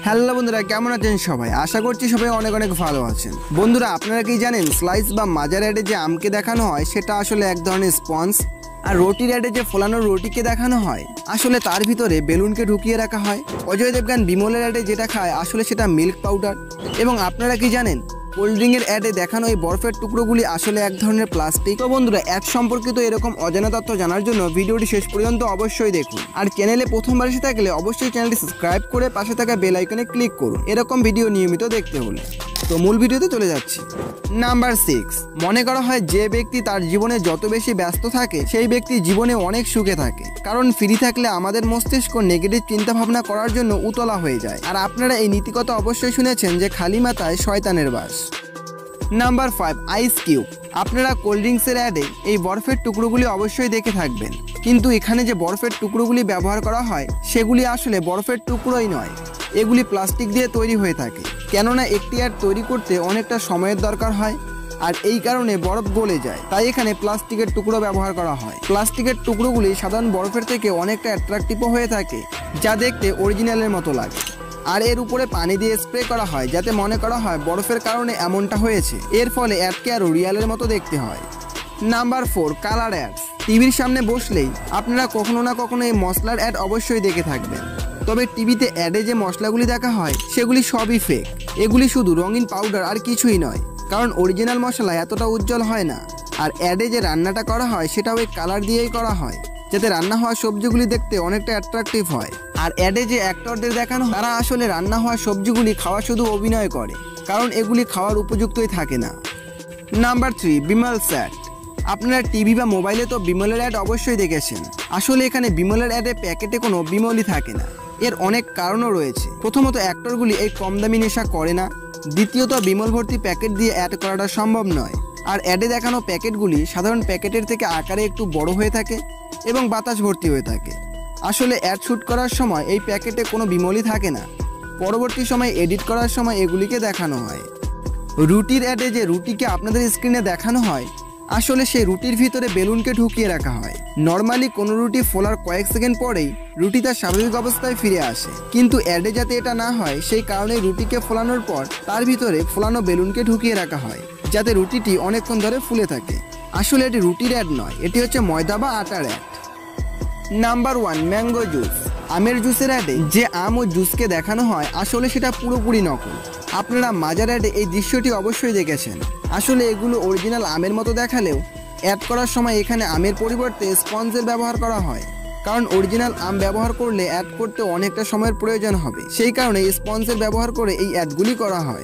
Hello বন্ধুরা, কেমন আছেন সবাই? আশা করছি সবাই অনেক অনেক ভালো আছেন। বন্ধুরা, আপনারা কি জানেন স্লাইস বা মাজার অ্যাডে যে আমকে দেখানো হয় সেটা আসলে এক ধরনের স্পঞ্জ, আর রুটির অ্যাডে যে ফোলানো রুটিকে দেখানো হয় আসলে তার ভিতরে বেলুনকে ঢুকিয়ে রাখা হয়। অজয় দেবগান বিমলের অ্যাডে যেটা খায় আসলে সেটা মিল্ক পাউডার। এবং আপনারা কি জানেন কোল্ড ড্রিঙ্কের অ্যাডে দেখানো এই বরফের টুকরোগুলি আসলে এক ধরনের প্লাস্টিক। তো বন্ধুরা, অ্যাড সম্পর্কিত এরকম অজানা তথ্য জানার জন্য ভিডিওটি শেষ পর্যন্ত অবশ্যই দেখুন। আর চ্যানেলে প্রথমবার এসে থাকলে অবশ্যই চ্যানেলটি সাবস্ক্রাইব করে পাশে থাকা বেল আইকনে ক্লিক করুন এরকম ভিডিও নিয়মিত দেখতে হলে। তো মূল ভিডিওতে চলে যাচ্ছি। নাম্বার 6, মনে করা হয় যে ব্যক্তি তার জীবনে যত বেশি ব্যস্ত থাকে সেই ব্যক্তি জীবনে অনেক সুখে থাকে, কারণ ফ্রি থাকলে আমাদের মস্তিষ্ক নেগেটিভ চিন্তা ভাবনা করার জন্য উতলা হয়ে যায়। আর আপনারা এই নীতিকথা অবশ্যই শুনেছেন যে খালি মাথায় শয়তানের বাস। Number 5, ice cube. আপনারা কোল্ড ড্রিঙ্কসের অ্যাডে এই বরফের টুকরোগুলি অবশ্যই দেখে থাকবেন, কিন্তু এখানে যে বরফের টুকরোগুলি ব্যবহার করা হয় সেগুলি আসলে বরফের টুকরোই নয়, এগুলি প্লাস্টিক দিয়ে তৈরি হয়ে থাকে। কেননা একটি অ্যাড তৈরি করতে অনেকটা সময়ের দরকার হয়, আর এই কারণে বরফ গলে যায়, তাই এখানে প্লাস্টিকের টুকরো ব্যবহার করা হয়। প্লাস্টিকের টুকরোগুলি সাধারণ বরফের থেকে অনেকটা অ্যাট্রাকটিভও হয়ে থাকে, যা দেখতে অরিজিনালের মতো লাগে। আর এর উপরে পানি দিয়ে স্প্রে করা হয় যাতে মনে করা হয় বরফের কারণে এমনটা হয়েছে, এর ফলে অ্যাডকে আরও রিয়ালের মতো দেখতে হয়। Number 4, colour ads. টিভির সামনে বসলেই আপনারা কখনো না কখনো এই মশলার অ্যাড অবশ্যই দেখে থাকবেন, তবে টিভিতে অ্যাডে যে মশলাগুলি দেখা হয় সেগুলি সবই ফেক। এগুলি শুধু রঙিন পাউডার আর কিছুই নয়, কারণ অরিজিনাল মশলা এতটা উজ্জ্বল হয় না। আর অ্যাডে যে রান্নাটা করা হয় সেটাও এই কালার দিয়েই করা হয়, যাতে রান্না হওয়া সবজিগুলি দেখতে অনেকটা অ্যাট্রাকটিভ হয়। আর অ্যাডে যে অ্যাক্টরদের দেখানো তারা আসলে রান্না হওয়া সবজিগুলি খাওয়া শুধু অভিনয় করে, কারণ এগুলি খাওয়ার উপযুক্তই থাকে না। নাম্বার 3, বিমল স্যাট। আপনারা টিভি বা মোবাইলে তো বিমলের অ্যাড অবশ্যই দেখেছেন। আসলে এখানে বিমলের অ্যাডে প্যাকেটে কোনো বিমলই থাকে না। এর অনেক কারণও রয়েছে। প্রথমত, অ্যাক্টরগুলি এই কম দামি নেশা করে না। দ্বিতীয়ত, বিমল ভর্তি প্যাকেট দিয়ে অ্যাড করাটা সম্ভব নয়। আর অ্যাডে দেখানো প্যাকেটগুলি সাধারণ প্যাকেটের থেকে আকারে একটু বড় হয়ে থাকে এবং বাতাস ভর্তি হয়ে থাকে। আসলে অ্যাড শ্যুট করার সময় এই প্যাকেটে কোনো বিমলই থাকে না। পরবর্তী সময় এডিট করার সময় এগুলিকে দেখানো হয়। রুটির অ্যাডে যে রুটিকে আপনাদের স্ক্রিনে দেখানো হয় আসলে সেই রুটির ভিতরে বেলুনকে ঢুকিয়ে রাখা হয়। নর্মালি কোনো রুটি ফোলার কয়েক সেকেন্ড পরেই রুটি তার স্বাভাবিক অবস্থায় ফিরে আসে, কিন্তু অ্যাডে যাতে এটা না হয় সেই কারণে রুটিকে ফোলানোর পর তার ভিতরে ফোলানো বেলুনকে ঢুকিয়ে রাখা হয়, যাতে রুটিটি অনেকক্ষণ ধরে ফুলে থাকে। আসলে এটি রুটির অ্যাড নয়, এটি হচ্ছে ময়দা বা আটার অ্যাড। Number 1, mango juice. আমের জুসের অ্যাডে যে আম ও জুসকে দেখানো হয় আসলে সেটা পুরোপুরি নকল। আপনারা মাজার অ্যাডে এই দৃশ্যটি অবশ্যই দেখেছেন। আসলে এগুলো অরিজিনাল আমের মতো দেখালেও অ্যাড করার সময় এখানে আমের পরিবর্তে স্পঞ্জের ব্যবহার করা হয়, কারণ অরিজিনাল আম ব্যবহার করলে অ্যাড করতে অনেকটা সময়ের প্রয়োজন হবে, সেই কারণে স্পঞ্জের ব্যবহার করে এই অ্যাডগুলি করা হয়।